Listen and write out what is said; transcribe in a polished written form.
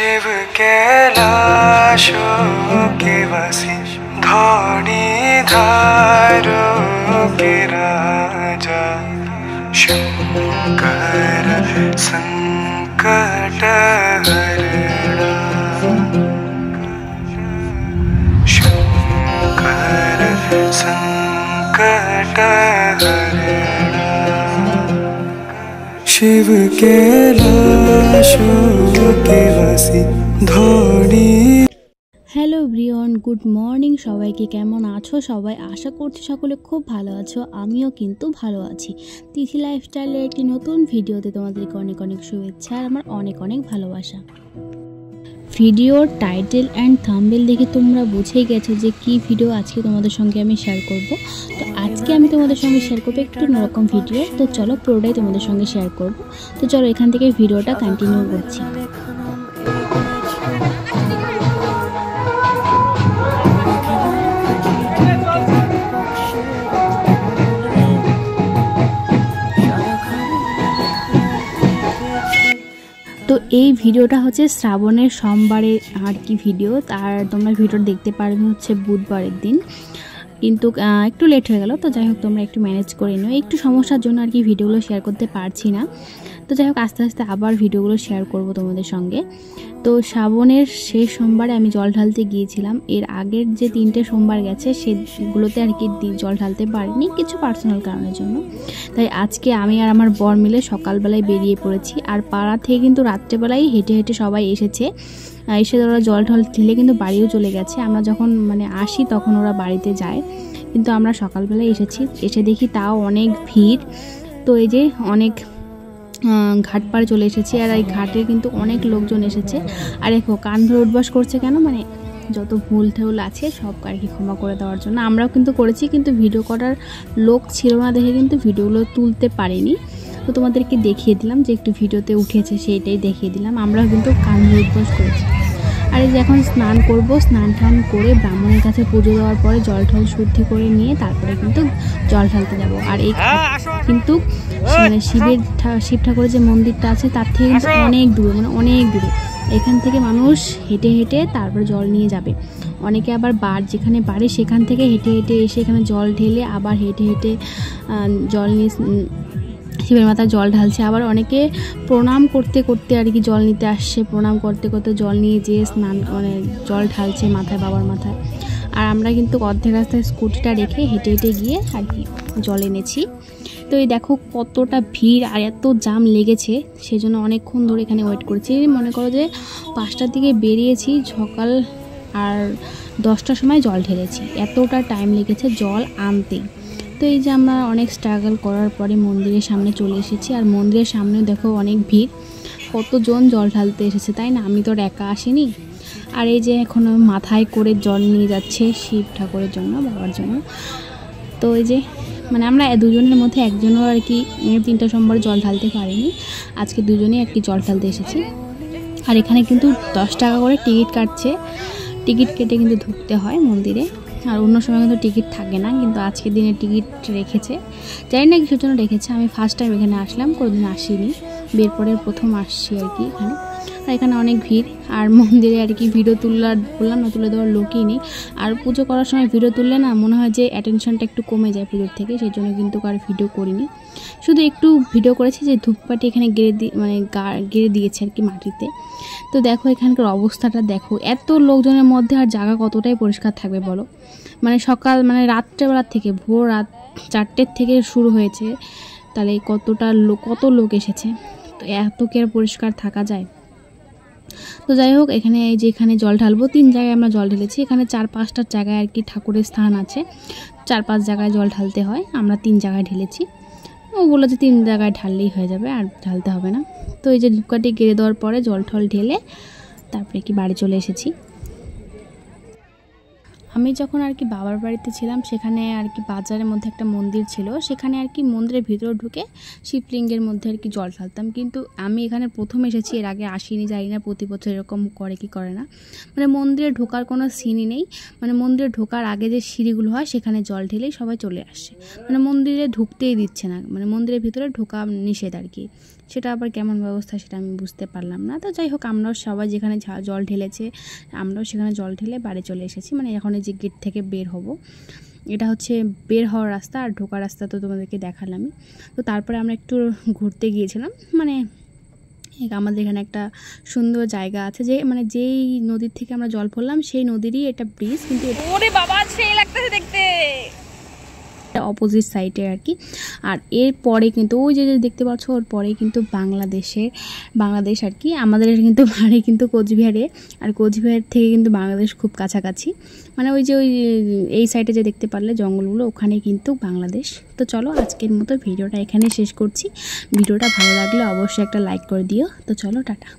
शिव कैलाशों के वासी धौड़ी धारों के राजा शंकर संकट हरणा शंकर संकट हरणा शिव कैलाशों के वासी धौड़ी। Hello everyone, good morning. সবাইকে কেমন আছো সবাই? আশা করছি সকলে খুব ভালো আছো, আমিও কিন্তু ভালো আছি। তিথি লাইফস্টাইলের একটি নতুন ভিডিওতে তোমাদেরকে অনেক অনেক শুভেচ্ছা আর আমার অনেক অনেক ভালোবাসা। ভিডিওর টাইটেল অ্যান্ড থাম্বনেল দেখে তোমরা বুঝেই গেছো যে কি ভিডিও আজকে তোমাদের সঙ্গে আমি শেয়ার করব। তো আজকে আমি তোমাদের সঙ্গে শেয়ার করবো একটু অন্যরকম ভিডিও। তো চলো পুরোটাই তোমাদের সঙ্গে শেয়ার করব। তো চলো এখান থেকে ভিডিওটা কন্টিনিউ করছি। তো এই ভিডিওটা হচ্ছে শ্রাবণের সোমবারের আর কি ভিডিও। আর তোমরা ভিডিও দেখতে পারবে হচ্ছে বুধবারের দিন, কিন্তু একটু লেট হয়ে গেল। তো যাই হোক তোমরা একটু ম্যানেজ করে নিও, একটু সমস্যার জন্য আর কি ভিডিওগুলো শেয়ার করতে পারছি না। তো যাই হোক আস্তে আস্তে আবার ভিডিওগুলো শেয়ার করব তোমাদের সঙ্গে। তো শ্রাবণের শেষ সোমবারে আমি জল ঢালতে গিয়েছিলাম। এর আগের যে 3টে সোমবার গেছে সেগুলোতে আর কি জল ঢালতে পারিনি কিছু পার্সোনাল কারণের জন্য। তাই আজকে আমি আর আমার বর মিলে সকালবেলায় বেরিয়ে পড়েছি। আর পাড়া থেকে কিন্তু রাত্রেবেলায় হেঁটে হেঁটে সবাই এসে ওরা জল ঢল ঢেলে কিন্তু বাড়িও চলে গেছে। আমরা যখন আসি তখন ওরা বাড়িতে যায়, কিন্তু আমরা সকালবেলায় এসে দেখি তাও অনেক ভিড়। তো এই যে অনেক ঘাট পাড়ে চলে এসেছি, আর এই ঘাটে কিন্তু অনেক লোকজন এসেছে। আর দেখো কান ধরে উঠবাস করছে কেন, যত ভুল ঠেউল আছে সব আর কি ক্ষমা করে দেওয়ার জন্য। আমরাও কিন্তু করেছি, কিন্তু ভিডিও করার লোক ছিল না দেখে কিন্তু ভিডিওগুলো তুলতে পারিনি। তো তোমাদেরকে দেখিয়ে দিলাম যে একটু ভিডিওতে উঠেছে, সেইটাই দেখিয়ে দিলাম। আমরাও কিন্তু কান ধরে উঠবাস করেছি। আর এই যে এখন স্নান করব, স্নান টান করে ব্রাহ্মণের কাছে পুজো দেওয়ার পরে জল ঠল শুদ্ধি করে নিয়ে তারপরে কিন্তু জল ঢালতে যাব। আর এই কিন্তু শিব ঠাকুরের যে মন্দিরটা আছে তার থেকে কিন্তু অনেক দূরে, অনেক দূরে। এখান থেকে মানুষ হেঁটে হেঁটে তারপরে জল নিয়ে যাবে। অনেকে আবার যেখানে বাড়ি সেখান থেকে হেঁটে হেঁটে এসে এখানে জল ঢেলে আবার হেঁটে হেঁটে জল নিয়ে শিবের মাথায় জল ঢালছে। আবার অনেকে প্রণাম করতে করতে আর কি জল নিতে আসছে, প্রণাম করতে করতে জল নিয়ে যেয়ে স্নান জল ঢালছে মাথায়, বাবার মাথায়। আর আমরা কিন্তু অর্ধেক রাস্তায় স্কুটিটা রেখে হেঁটে হেঁটে গিয়ে আর কি জল এনেছি। তো এই দেখো কতটা ভিড় আর এত জাম লেগেছে, সেজন্য অনেকক্ষণ ধরে এখানে ওয়েট করেছি। মনে করো যে 5টার দিকে বেরিয়েছি সকাল, আর 10টার সময় জল ঢেলেছি। এতটা টাইম লেগেছে জল আনতে। তো এই যে আমরা অনেক স্ট্রাগল করার পরে মন্দিরের সামনে চলে এসেছি। আর মন্দিরের সামনে দেখো অনেক ভিড়, কতজন জল ঢালতে এসেছে, তাই না? আমি তো একা আসিনি। আর এই যে এখন মাথায় করে জল নিয়ে যাচ্ছে শিব ঠাকুরের জন্য, বাবার জন্য। তো এই যে আমরা দুজনের মধ্যে একজনও আর কি 3টা সোমবার জল ঢালতে পারিনি, আজকে দুজনেই আর কি জল ঢালতে এসেছি। আর এখানে কিন্তু 10 টাকা করে টিকিট কাটছে, টিকিট কেটে কিন্তু ঢুকতে হয় মন্দিরে। আর অন্য সময় কিন্তু টিকিট থাকে না, কিন্তু আজকের দিনে টিকিট রেখেছে। জানি না কিছুর জন্য রেখেছে। আমি ফার্স্ট টাইম এখানে আসলাম, কোনোদিন আসিনি, বের পরে প্রথম আসছি আর কি এখানে। আর এখানে অনেক ভিড়। আর মন্দিরে আর কি ভিডিও বললাম না, তুলে দেওয়ার লোকই নেই। আর পুজো করার সময় ভিডিও তুললে না মনে হয় যে অ্যাটেনশনটা একটু কমে যায় পুজোর থেকে, সেই জন্য কিন্তু আর ভিডিও করিনি। শুধু একটু ভিডিও করেছি যে ধূপকাঠি এখানে গেড়ে দিয়েছে আর কি মাটিতে। তো দেখো এখানকার অবস্থাটা দেখো, এত লোকজনের মধ্যে আর জায়গা কতটাই পরিষ্কার থাকবে বলো। সকাল রাত্রেবেলার থেকে ভোর রাত 4টের থেকে শুরু হয়েছে, তাহলে কত লোক এসেছে। তো এত কি আর পরিষ্কার থাকা যায়? তো যাই হোক এখানে এই যে এখানে জল ঢালবো, 3 জায়গায় আমরা জল ঢেলেছি। এখানে 4-5টা জায়গায় আর কি ঠাকুরের স্থান আছে, 4-5 জায়গায় জল ঢালতে হয়। আমরা 3 জায়গায় ঢেলেছি। ও বললো যে 3 জায়গায় ঢাললেই হয়ে যাবে, আর ঢালতে হবে না। তো এই যে ধূপকাঠি গেড়ে দেওয়ার পরে জল ঠল ঢেলে তারপরে কি বাড়ি চলে এসেছি। আমি যখন আর কি বাবার বাড়িতে ছিলাম, সেখানে আর কি বাজারের মধ্যে একটা মন্দির ছিল, সেখানে আর কি মন্দিরের ভিতরে ঢুকে শিবলিঙ্গের মধ্যে আর কি জল ঢালতাম। কিন্তু আমি এখানে প্রথম এসেছি, এর আগে আসিনি, জানি না প্রতি বছর এরকম করে কি করে না। মন্দিরে ঢোকার কোনো সিনই নেই। মন্দিরে ঢোকার আগে যে সিঁড়িগুলো হয় সেখানে জল ঢেলেই সবাই চলে আসছে। মন্দিরে ঢুকতেই দিচ্ছে না, মন্দিরের ভিতরে ঢোকা নিষেধ আর কি, সেটা আবার কেমন ব্যবস্থা সেটা আমি বুঝতে পারলাম না। তো যাই হোক, আমরাও সবাই যেখানে জল ঢেলেছে আমরাও সেখানে জল ঢেলে বাড়ি চলে এসেছি। মানে এখন এই যে গেট থেকে বের হব, এটা হচ্ছে বের হওয়ার রাস্তা, আর ঢোকার রাস্তা তো তোমাদেরকে দেখালামই। তো তারপরে আমরা একটু ঘুরতে গিয়েছিলাম। মানে আমাদের এখানে একটা সুন্দর জায়গা আছে, যে মানে যেই নদীর থেকে আমরা জল পড়লাম সেই নদীরই এটা ব্রিজ, কিন্তু ওরে বাবা সেই লাগতেছে দেখতে, অপোজিট সাইডে আর কি। আর এর পরে কিন্তু ওই যে দেখতে পাচ্ছ ওর পরে কিন্তু বাংলাদেশ আর কি। আমাদের কিন্তু বাড়ি কিন্তু কোচবিহারে, আর কোচবিহার থেকে কিন্তু বাংলাদেশ খুব কাছাকাছি। মানে ওই যে এই সাইডে যে দেখতে পারলে জঙ্গলগুলো, ওখানে কিন্তু বাংলাদেশ। তো চলো আজকের মতো ভিডিওটা এখানে শেষ করছি। ভিডিওটা ভালো লাগলে অবশ্যই একটা লাইক করে দিও। তো চলো টাটা।